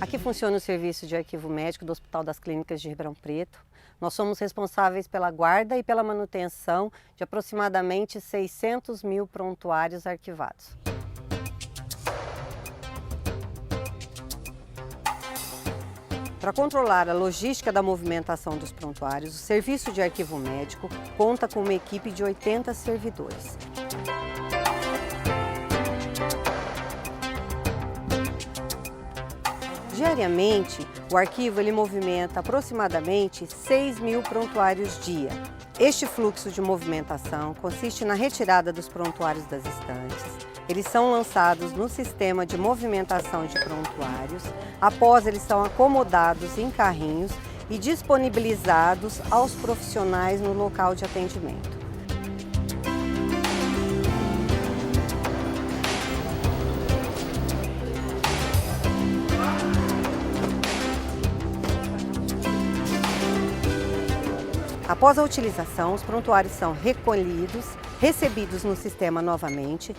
Aqui funciona o serviço de arquivo médico do Hospital das Clínicas de Ribeirão Preto. Nós somos responsáveis pela guarda e pela manutenção de aproximadamente 600 mil prontuários arquivados. Para controlar a logística da movimentação dos prontuários, o Serviço de Arquivo Médico conta com uma equipe de 80 servidores. Diariamente, o arquivo movimenta aproximadamente 6 mil prontuários dia. Este fluxo de movimentação consiste na retirada dos prontuários das estantes. Eles são lançados no sistema de movimentação de prontuários. Após, eles são acomodados em carrinhos e disponibilizados aos profissionais no local de atendimento. Após a utilização, os prontuários são recolhidos, recebidos no sistema novamente,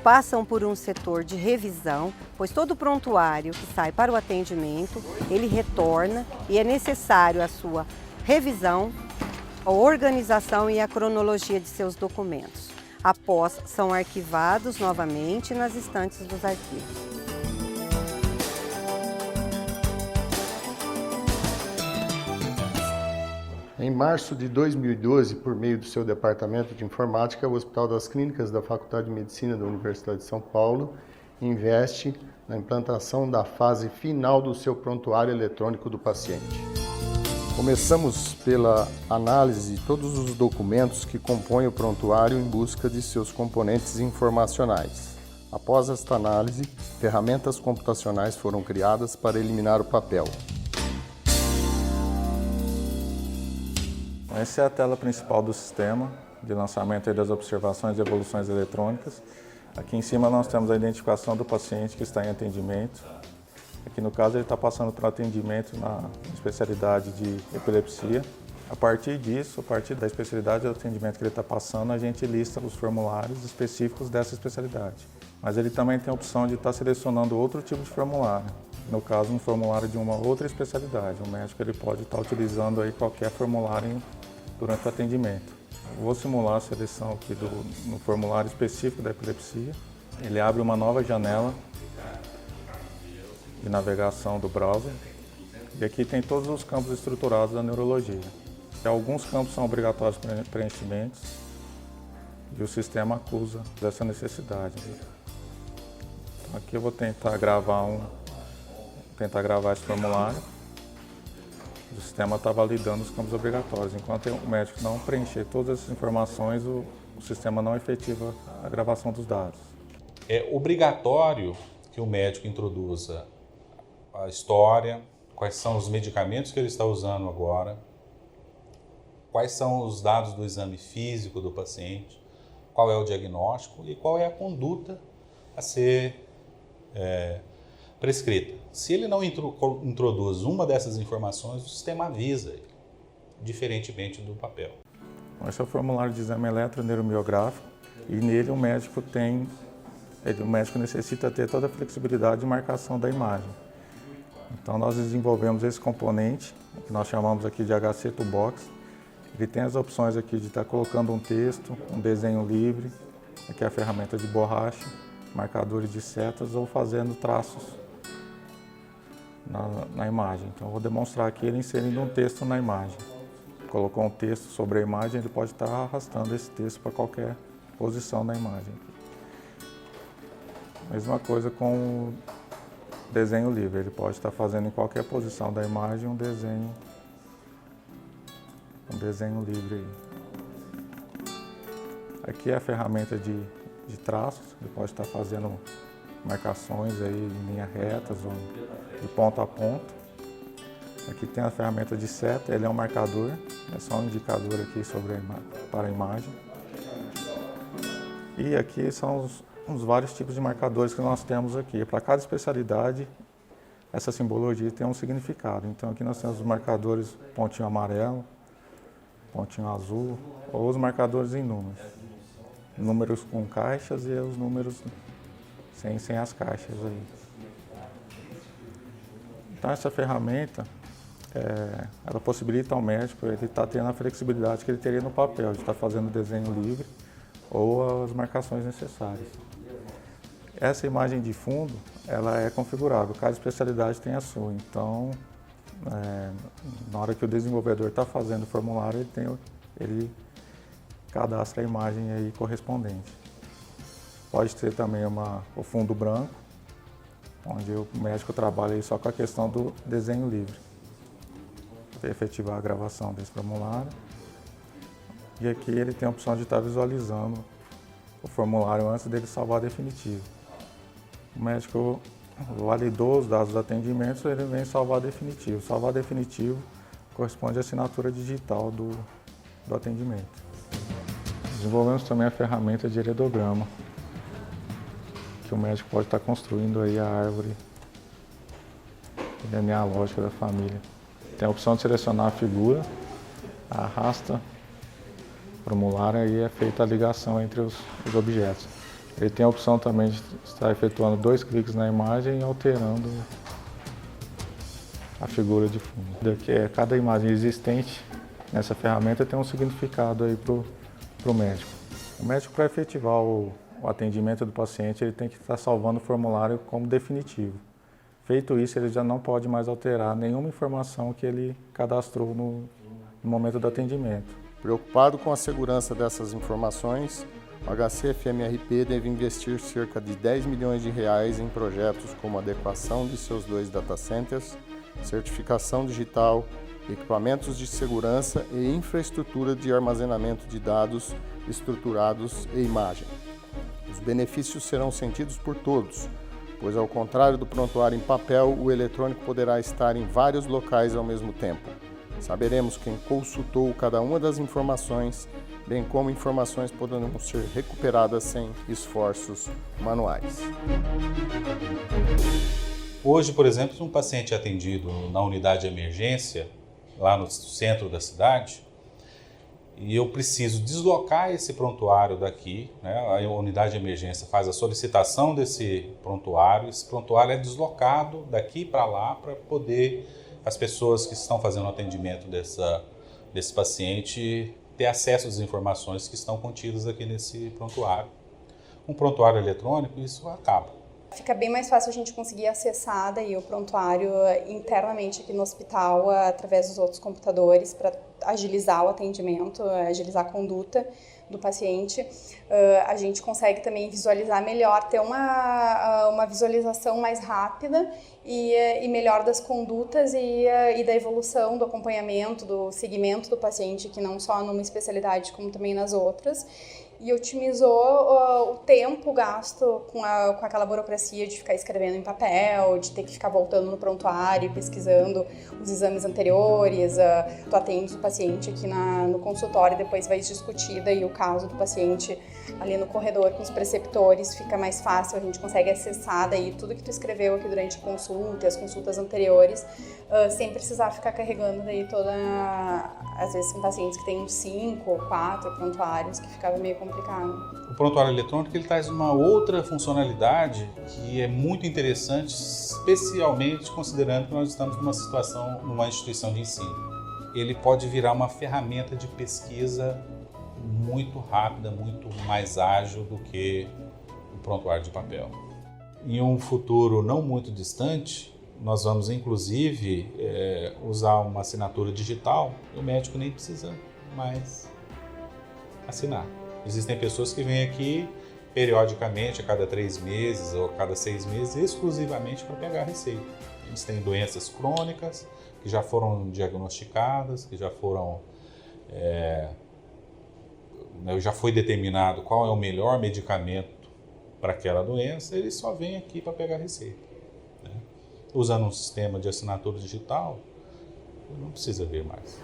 passam por um setor de revisão, pois todo prontuário que sai para o atendimento, ele retorna e é necessário a sua revisão, a organização e a cronologia de seus documentos. Após, são arquivados novamente nas estantes dos arquivos. Em março de 2012, por meio do seu departamento de informática, o Hospital das Clínicas da Faculdade de Medicina da Universidade de São Paulo investe na implantação da fase final do seu prontuário eletrônico do paciente. Começamos pela análise de todos os documentos que compõem o prontuário em busca de seus componentes informacionais. Após esta análise, ferramentas computacionais foram criadas para eliminar o papel. Essa é a tela principal do sistema de lançamento das observações e evoluções eletrônicas. Aqui em cima nós temos a identificação do paciente que está em atendimento. Aqui no caso ele está passando para atendimento na especialidade de epilepsia. A partir disso, a partir da especialidade do atendimento que ele está passando, a gente lista os formulários específicos dessa especialidade. Mas ele também tem a opção de estar selecionando outro tipo de formulário. No caso, um formulário de uma outra especialidade. O médico ele pode estar utilizando aí qualquer formulário durante o atendimento. Vou simular a seleção aqui no formulário específico da epilepsia. Ele abre uma nova janela de navegação do browser. E aqui tem todos os campos estruturados da neurologia. Alguns campos são obrigatórios para preenchimentos e o sistema acusa dessa necessidade. Então, aqui eu vou tentar gravar esse formulário. O sistema está validando os campos obrigatórios. Enquanto o médico não preencher todas essas informações, o sistema não efetiva a gravação dos dados. É obrigatório que o médico introduza a história, quais são os medicamentos que ele está usando agora, quais são os dados do exame físico do paciente, qual é o diagnóstico e qual é a conduta a ser prescrita. Se ele não introduz uma dessas informações, o sistema avisa ele, diferentemente do papel. Esse é o formulário de exame eletroneuromiográfico e nele o médico necessita ter toda a flexibilidade de marcação da imagem. Então nós desenvolvemos esse componente, que nós chamamos aqui de HC Toolbox. Ele tem as opções aqui de estar colocando um texto, um desenho livre, aqui é a ferramenta de borracha, marcadores de setas ou fazendo traços na imagem. Então eu vou demonstrar aqui ele inserindo um texto na imagem. Colocou um texto sobre a imagem, ele pode estar arrastando esse texto para qualquer posição na imagem. Mesma coisa com o desenho livre, ele pode estar fazendo em qualquer posição da imagem um desenho um desenho livre aí. Aqui é a ferramenta de traços, ele pode estar fazendo marcações aí em linhas retas ou de ponta a ponta. Aqui tem a ferramenta de seta, ele é um marcador, é só um indicador aqui para a imagem. E aqui são os vários tipos de marcadores que nós temos aqui. Para cada especialidade, essa simbologia tem um significado. Então aqui nós temos os marcadores pontinho amarelo, pontinho azul, ou os marcadores em números. Números com caixas e os números sem as caixas aí. Então essa ferramenta, ela possibilita ao médico ele estar tendo a flexibilidade que ele teria no papel, de estar fazendo desenho livre ou as marcações necessárias. Essa imagem de fundo, ela é configurável, cada especialidade tem a sua. Então, na hora que o desenvolvedor está fazendo o formulário, ele cadastra a imagem aí correspondente. Pode ter também o fundo branco, onde o médico trabalha aí só com a questão do desenho livre, para efetivar a gravação desse formulário. E aqui ele tem a opção de estar visualizando o formulário antes dele salvar definitivo. O médico validou os dados dos atendimentos, ele vem salvar definitivo. Salvar definitivo corresponde à assinatura digital do atendimento. Desenvolvemos também a ferramenta de heredograma, que o médico pode estar construindo aí a árvore genealógica da família. Tem a opção de selecionar a figura, arrasta o formulário e é feita a ligação entre os objetos. Ele tem a opção também de estar efetuando 2 cliques na imagem e alterando a figura de fundo. Cada imagem existente nessa ferramenta tem um significado aí para o médico. O médico, para efetivar o atendimento do paciente, ele tem que estar salvando o formulário como definitivo. Feito isso, ele já não pode mais alterar nenhuma informação que ele cadastrou no momento do atendimento. Preocupado com a segurança dessas informações, o HCFMRP deve investir cerca de R$10 milhões em projetos como adequação de seus 2 data centers, certificação digital, equipamentos de segurança e infraestrutura de armazenamento de dados estruturados e imagem. Os benefícios serão sentidos por todos, pois ao contrário do prontuário em papel, o eletrônico poderá estar em vários locais ao mesmo tempo. Saberemos quem consultou cada uma das informações, bem como informações poderão ser recuperadas sem esforços manuais. Hoje, por exemplo, se um paciente é atendido na unidade de emergência, lá no centro da cidade, e eu preciso deslocar esse prontuário daqui, né? A unidade de emergência faz a solicitação desse prontuário, esse prontuário é deslocado daqui para lá para poder as pessoas que estão fazendo o atendimento desse paciente ter acesso às informações que estão contidas aqui nesse prontuário. Um prontuário eletrônico, isso acaba. Fica bem mais fácil a gente conseguir acessar daí o prontuário internamente aqui no hospital através dos outros computadores para agilizar o atendimento, agilizar a conduta do paciente. A gente consegue também visualizar melhor, ter uma visualização mais rápida e melhor das condutas e da evolução do acompanhamento, do segmento do paciente, que não só numa especialidade como também nas outras. E otimizou o tempo gasto com aquela burocracia de ficar escrevendo em papel, de ter que ficar voltando no prontuário, pesquisando os exames anteriores. Tu atende o paciente aqui no consultório, depois vai discutir daí o caso do paciente ali no corredor com os preceptores, fica mais fácil, a gente consegue acessar daí tudo que tu escreveu aqui durante a consulta, as consultas anteriores, sem precisar ficar carregando daí às vezes são pacientes que têm 5 ou 4 prontuários, que ficava meio complicado. O prontuário eletrônico ele traz uma outra funcionalidade que é muito interessante, especialmente considerando que nós estamos numa instituição de ensino. Ele pode virar uma ferramenta de pesquisa muito rápida, muito mais ágil do que o prontuário de papel. Em um futuro não muito distante, nós vamos inclusive usar uma assinatura digital e o médico nem precisa mais assinar. Existem pessoas que vêm aqui periodicamente, a cada 3 meses ou a cada 6 meses, exclusivamente para pegar a receita. Eles têm doenças crônicas que já foram diagnosticadas, que já foram já foi determinado qual é o melhor medicamento para aquela doença, ele só vem aqui para pegar a receita, né? Usando um sistema de assinatura digital, não precisa ver mais.